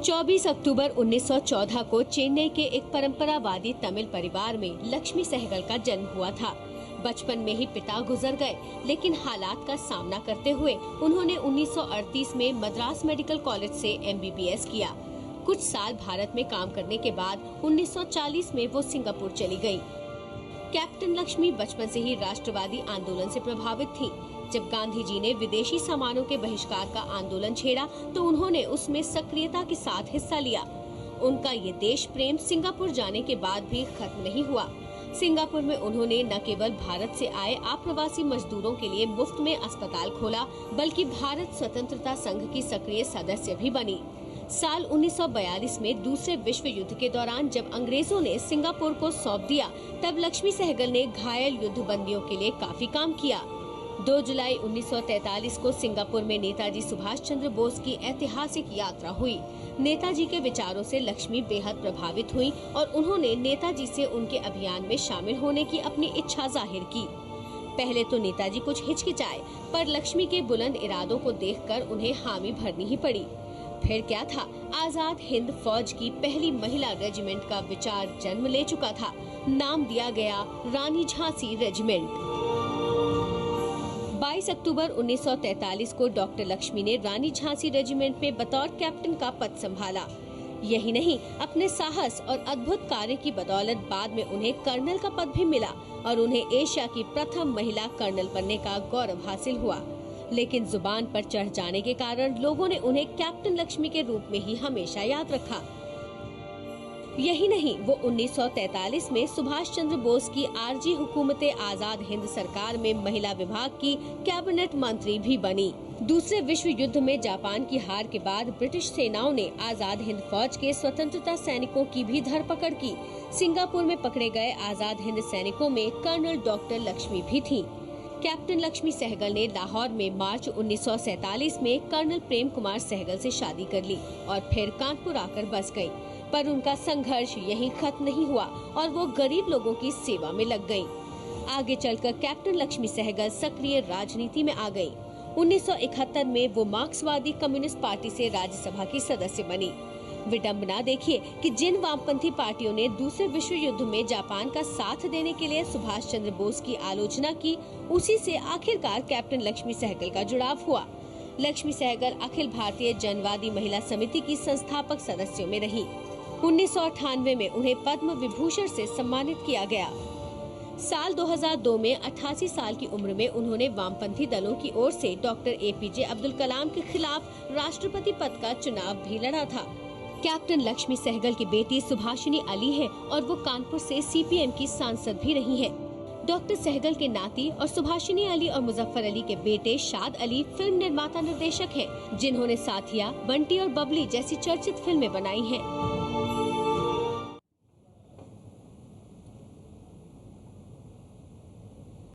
24 अक्टूबर 1914 को चेन्नई के एक परंपरावादी तमिल परिवार में लक्ष्मी सहगल का जन्म हुआ था। बचपन में ही पिता गुजर गए, लेकिन हालात का सामना करते हुए उन्होंने 1938 में मद्रास मेडिकल कॉलेज से MBBS किया। कुछ साल भारत में काम करने के बाद 1940 में वो सिंगापुर चली गयी। कैप्टन लक्ष्मी बचपन से ही राष्ट्रवादी आंदोलन से प्रभावित थी। जब गांधी जी ने विदेशी सामानों के बहिष्कार का आंदोलन छेड़ा तो उन्होंने उसमें सक्रियता के साथ हिस्सा लिया। उनका ये देश प्रेम सिंगापुर जाने के बाद भी खत्म नहीं हुआ। सिंगापुर में उन्होंने न केवल भारत से आए अप्रवासी मजदूरों के लिए मुफ्त में अस्पताल खोला, बल्कि भारत स्वतंत्रता संघ की सक्रिय सदस्य भी बनी। साल 1942 में दूसरे विश्व युद्ध के दौरान जब अंग्रेजों ने सिंगापुर को सौंप दिया, तब लक्ष्मी सहगल ने घायल युद्ध बंदियों के लिए काफी काम किया। 2 जुलाई 1943 को सिंगापुर में नेताजी सुभाष चंद्र बोस की ऐतिहासिक यात्रा हुई। नेताजी के विचारों से लक्ष्मी बेहद प्रभावित हुई और उन्होंने नेताजी से उनके अभियान में शामिल होने की अपनी इच्छा जाहिर की। पहले तो नेताजी कुछ हिचकिचाए, पर लक्ष्मी के बुलंद इरादों को देखकर उन्हें हामी भरनी ही पड़ी। फिर क्या था, आजाद हिंद फौज की पहली महिला रेजिमेंट का विचार जन्म ले चुका था। नाम दिया गया रानी झांसी रेजिमेंट। 22 अक्टूबर 1943 को डॉक्टर लक्ष्मी ने रानी झांसी रेजिमेंट में बतौर कैप्टन का पद संभाला। यही नहीं, अपने साहस और अद्भुत कार्य की बदौलत बाद में उन्हें कर्नल का पद भी मिला और उन्हें एशिया की प्रथम महिला कर्नल बनने का गौरव हासिल हुआ। लेकिन जुबान पर चढ़ जाने के कारण लोगों ने उन्हें कैप्टन लक्ष्मी के रूप में ही हमेशा याद रखा। यही नहीं, वो 1943 में सुभाष चंद्र बोस की आरजी हुकूमत आजाद हिंद सरकार में महिला विभाग की कैबिनेट मंत्री भी बनी। दूसरे विश्व युद्ध में जापान की हार के बाद ब्रिटिश सेनाओं ने आजाद हिंद फौज के स्वतंत्रता सैनिकों की भी धरपकड़ की। सिंगापुर में पकड़े गए आजाद हिंद सैनिकों में कर्नल डॉक्टर लक्ष्मी भी थी। कैप्टन लक्ष्मी सहगल ने लाहौर में मार्च 1947 में कर्नल प्रेम कुमार सहगल से शादी कर ली और फिर कानपुर आकर बस गयी। पर उनका संघर्ष यहीं खत्म नहीं हुआ और वो गरीब लोगों की सेवा में लग गयी। आगे चलकर कैप्टन लक्ष्मी सहगल सक्रिय राजनीति में आ गयी। 1971 में वो मार्क्सवादी कम्युनिस्ट पार्टी से राज्यसभा की सदस्य बनी। विडंबना देखिए कि जिन वामपंथी पार्टियों ने दूसरे विश्व युद्ध में जापान का साथ देने के लिए सुभाष चंद्र बोस की आलोचना की, उसी से आखिरकार कैप्टन लक्ष्मी सहगल का जुड़ाव हुआ। लक्ष्मी सहगल अखिल भारतीय जनवादी महिला समिति की संस्थापक सदस्यों में रही। 1998 में उन्हें पद्म विभूषण से सम्मानित किया गया। साल 2002 में 88 साल की उम्र में उन्होंने वामपंथी दलों की ओर से डॉक्टर APJ अब्दुल कलाम के खिलाफ राष्ट्रपति पद का चुनाव भी लड़ा था। कैप्टन लक्ष्मी सहगल की बेटी सुभाषिनी अली है और वो कानपुर से CPM की सांसद भी रही है। डॉक्टर सहगल के नाती और सुभाषिनी अली और मुजफ्फर अली के बेटे शाद अली फिल्म निर्माता निर्देशक हैं, जिन्होंने साथिया, बंटी और बबली जैसी चर्चित फिल्में बनाई हैं।